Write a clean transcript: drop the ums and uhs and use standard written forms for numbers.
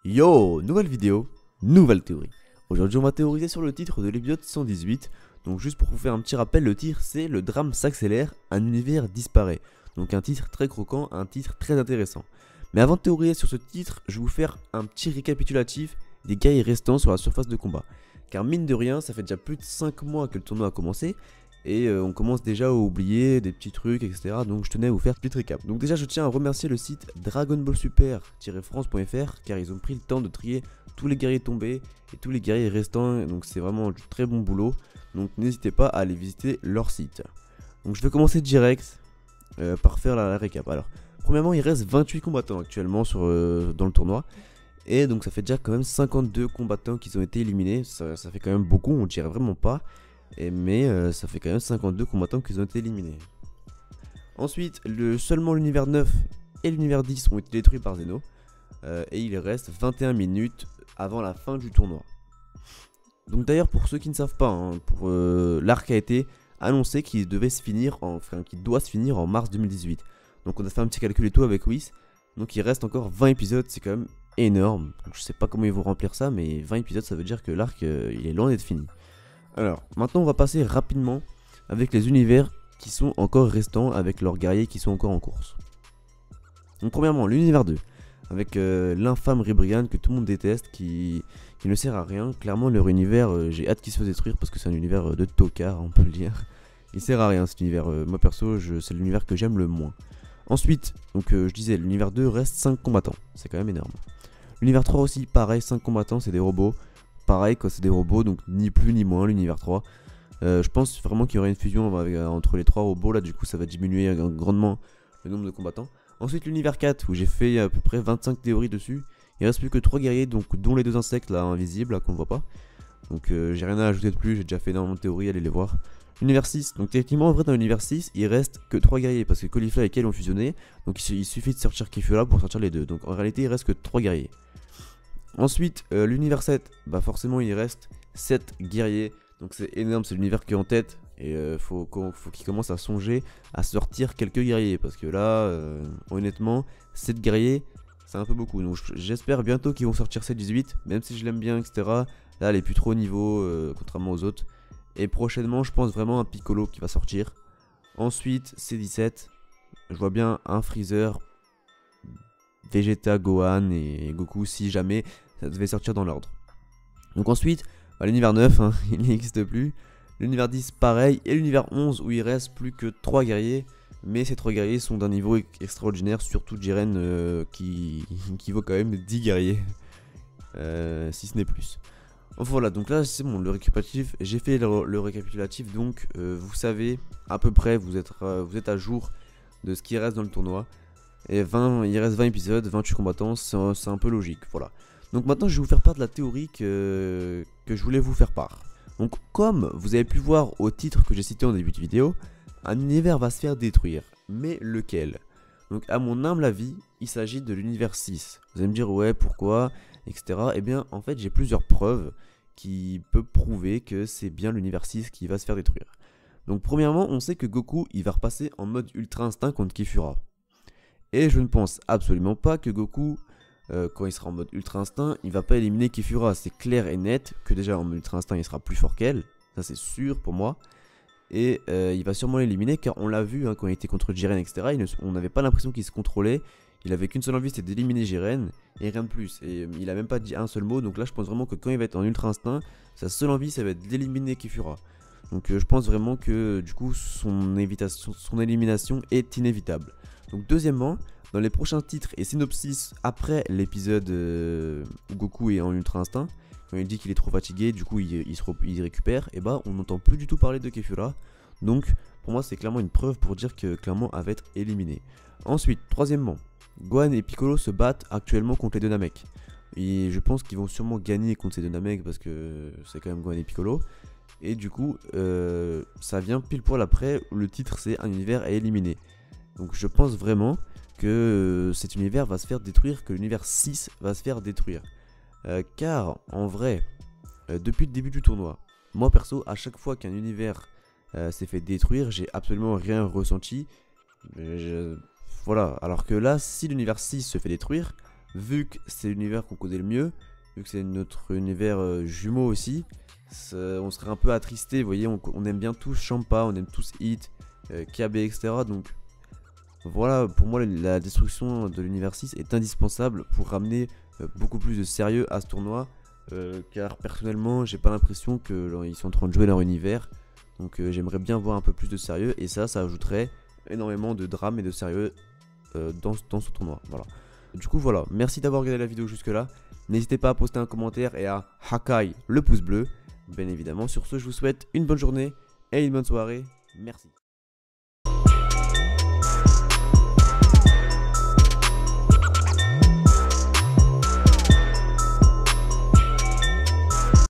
Yo, nouvelle vidéo, nouvelle théorie. Aujourd'hui on va théoriser sur le titre de l'épisode 118. Donc juste pour vous faire un petit rappel, le titre c'est Le drame s'accélère, un univers disparaît. Donc un titre très croquant, un titre très intéressant. Mais avant de théoriser sur ce titre, je vais vous faire un petit récapitulatif des guerriers restants sur la surface de combat. Car mine de rien, ça fait déjà plus de 5 mois que le tournoi a commencé. Et on commence déjà à oublier des petits trucs, etc. Donc je tenais à vous faire un petit récap. Donc déjà je tiens à remercier le site Dragon Ball Super-France.fr car ils ont pris le temps de trier tous les guerriers tombés et tous les guerriers restants. Donc c'est vraiment du très bon boulot. Donc n'hésitez pas à aller visiter leur site. Donc je vais commencer direct par faire la récap. Alors premièrement il reste 28 combattants actuellement dans le tournoi. Et donc ça fait déjà quand même 52 combattants qui ont été éliminés. Ça fait quand même beaucoup, on dirait vraiment pas. Mais ça fait quand même 52 combattants qui ont été éliminés. Ensuite, seulement l'univers 9 et l'univers 10 ont été détruits par Zeno. Et il reste 21 minutes avant la fin du tournoi. Donc d'ailleurs, pour ceux qui ne savent pas, hein, l'arc a été annoncé qu'il doit se finir en mars 2018. Donc on a fait un petit calcul et tout avec Whis. Donc il reste encore 20 épisodes, c'est quand même énorme. Donc, je sais pas comment ils vont remplir ça, mais 20 épisodes ça veut dire que l'arc il est loin d'être fini. Alors, maintenant on va passer rapidement avec les univers qui sont encore restants, avec leurs guerriers qui sont encore en course. Donc premièrement, l'univers 2, avec l'infâme Ribrianne que tout le monde déteste, qui ne sert à rien. Clairement leur univers, j'ai hâte qu'il se fasse détruire parce que c'est un univers de tocard, on peut le dire. Il sert à rien cet univers, moi perso c'est l'univers que j'aime le moins. Ensuite, donc je disais, l'univers 2 reste 5 combattants, c'est quand même énorme. L'univers 3 aussi, pareil, 5 combattants, c'est des robots. Pareil, quand c'est des robots, donc ni plus ni moins l'univers 3. Je pense vraiment qu'il y aurait une fusion entre les 3 robots, là du coup ça va diminuer grandement le nombre de combattants. Ensuite l'univers 4 où j'ai fait à peu près 25 théories dessus. Il reste plus que 3 guerriers, donc dont les 2 insectes là invisibles là qu'on voit pas. Donc j'ai rien à ajouter de plus, j'ai déjà fait énormément de théories, allez les voir. L'univers 6, donc techniquement en vrai dans l'univers 6 il reste que 3 guerriers parce que Caulifla et Kale ont fusionné. Donc il suffit de sortir Kefura pour sortir les deux, donc en réalité il reste que 3 guerriers. Ensuite, l'univers 7, bah forcément il reste 7 guerriers, donc c'est énorme, c'est l'univers qui est en tête, et faut qu'il commence à songer à sortir quelques guerriers, parce que là, honnêtement, 7 guerriers, c'est un peu beaucoup, donc j'espère bientôt qu'ils vont sortir C18, même si je l'aime bien, etc. Là, elle est plus trop au niveau, contrairement aux autres, et prochainement, je pense vraiment un Piccolo qui va sortir. Ensuite, C17, je vois bien un Freezer, Vegeta, Gohan et Goku si jamais ça devait sortir dans l'ordre. Donc ensuite, bah, l'univers 9, hein, il n'existe plus. L'univers 10, pareil. Et l'univers 11 où il reste plus que 3 guerriers. Mais ces 3 guerriers sont d'un niveau extraordinaire, surtout Jiren qui vaut quand même 10 guerriers. Si ce n'est plus. Voilà, donc là c'est bon, le récapitulatif, j'ai fait le récapitulatif, donc vous savez à peu près, vous êtes à jour de ce qui reste dans le tournoi. Et il reste 20 épisodes, 28 combattants, c'est un peu logique, voilà. Donc maintenant je vais vous faire part de la théorie que je voulais vous faire part. Donc comme vous avez pu voir au titre que j'ai cité en début de vidéo, un univers va se faire détruire. Mais lequel? Donc à mon humble avis, il s'agit de l'univers 6. Vous allez me dire ouais pourquoi, etc. Eh bien en fait j'ai plusieurs preuves qui peuvent prouver que c'est bien l'univers 6 qui va se faire détruire. Donc premièrement on sait que Goku il va repasser en mode ultra instinct contre Kefura. Et je ne pense absolument pas que Goku, quand il sera en mode ultra instinct, il va pas éliminer Kefura. C'est clair et net que déjà en mode ultra instinct il sera plus fort qu'elle, ça c'est sûr pour moi. Et il va sûrement l'éliminer car on l'a vu hein, quand il était contre Jiren, etc. On n'avait pas l'impression qu'il se contrôlait. Il avait qu'une seule envie, c'était d'éliminer Jiren et rien de plus. Et il a même pas dit un seul mot, donc là je pense vraiment que quand il va être en ultra instinct, sa seule envie ça va être d'éliminer Kefura. Donc je pense vraiment que du coup son élimination est inévitable. Donc deuxièmement, dans les prochains titres et synopsis après l'épisode où Goku est en ultra instinct, quand il dit qu'il est trop fatigué, du coup il récupère, et bah on n'entend plus du tout parler de Kefura. Donc pour moi c'est clairement une preuve pour dire que clairement elle va être éliminée. Ensuite, troisièmement, Gohan et Piccolo se battent actuellement contre les deux Namek. Et je pense qu'ils vont sûrement gagner contre ces deux Namek parce que c'est quand même Gohan et Piccolo. Et du coup ça vient pile poil après où le titre c'est un univers est éliminé. Donc je pense vraiment que cet univers va se faire détruire, que l'univers 6 va se faire détruire. Car en vrai, depuis le début du tournoi, moi perso, à chaque fois qu'un univers s'est fait détruire, j'ai absolument rien ressenti. Voilà, alors que là, si l'univers 6 se fait détruire, vu que c'est l'univers qu'on connaît le mieux, vu que c'est notre univers jumeau aussi, on serait un peu attristé. Vous voyez, on aime bien tous Champa, on aime tous Hit, KB, etc. Donc voilà, pour moi la destruction de l'univers 6 est indispensable pour ramener beaucoup plus de sérieux à ce tournoi. Car personnellement j'ai pas l'impression qu'ils sont en train de jouer leur univers. Donc j'aimerais bien voir un peu plus de sérieux, et ça ajouterait énormément de drame et de sérieux dans ce tournoi. Voilà. Du coup voilà, merci d'avoir regardé la vidéo jusque là. N'hésitez pas à poster un commentaire et à Hakai le pouce bleu. Bien évidemment, sur ce je vous souhaite une bonne journée et une bonne soirée. Merci.